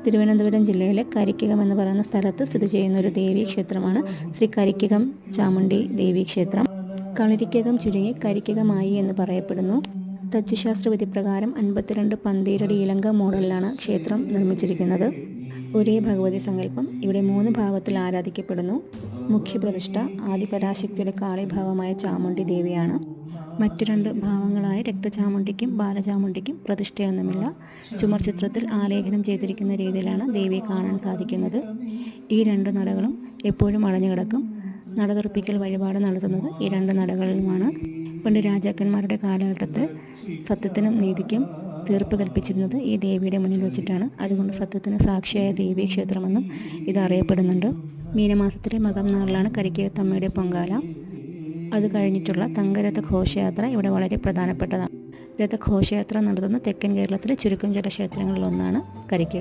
തിരുവനന്തപുരം ജില്ലയിലെ കരിക്കകം എന്ന് പറയുന്ന സ്ഥലത്ത് സ്ഥിതി ചെയ്യുന്ന ഒരു ദേവീ ക്ഷേത്രമാണ് ശ്രീ കരിക്കകം ചാമുണ്ഡി ദേവീ ക്ഷേത്രം. കളരിക്കകം ചുരുങ്ങി കരിക്കകമായി എന്ന് പറയപ്പെടുന്നു. തച്ചുശാസ്ത്ര വിധിപ്രകാരം 52 പന്തീരടി ഇലങ്ക മോഡലിലാണ് ക്ഷേത്രം നിർമ്മിച്ചിരിക്കുന്നത്. ഒരേ ഭഗവതി സങ്കല്പം ഇവിടെ 3 ഭാവത്തിൽ ആരാധിക്കപ്പെടുന്നു. മുഖ്യപ്രതിഷ്ഠ ആദിപരാശക്തിയുടെ കാളിഭാവമായ ചാമുണ്ഡി ദേവിയാണ്. മറ്റു 2 ഭാവങ്ങളായ രക്തചാമുണ്ഡിക്കും ബാലചാമുണ്ഡിക്കും പ്രതിഷ്ഠയൊന്നുമില്ല. ചുമർ ചിത്രത്തിൽ ആലേഖനം ചെയ്തിരിക്കുന്ന രീതിയിലാണ് ദേവിയെ കാണാൻ സാധിക്കുന്നത്. ഈ 2 നടകളും എപ്പോഴും അടഞ്ഞു കിടക്കും. നടതുറപ്പിക്കൽ വഴിപാട് നടത്തുന്നത് ഈ 2 നടകളിലുമാണ്. പണ്ട് രാജാക്കന്മാരുടെ കാലഘട്ടത്തിൽ സത്യത്തിനും നീതിക്കും തീർപ്പ് കൽപ്പിച്ചിരുന്നത് ഈ ദേവിയുടെ മുന്നിൽ വെച്ചിട്ടാണ്. അതുകൊണ്ട് സത്യത്തിന് സാക്ഷിയായ ദേവീ ക്ഷേത്രമെന്നും ഇത് അറിയപ്പെടുന്നുണ്ട്. മീനമാസത്തിലെ മകം നാളിലാണ് കരിക്കകത്തമ്മയുടെ പൊങ്കാല. അത് കഴിഞ്ഞിട്ടുള്ള തങ്കരഥ ഘോഷയാത്ര ഇവിടെ വളരെ പ്രധാനപ്പെട്ടതാണ്. രഥഘോഷയാത്ര നടത്തുന്ന തെക്കൻ കേരളത്തിലെ ചുരുക്കം ചില ക്ഷേത്രങ്ങളിലൊന്നാണ് കരിക്കകം.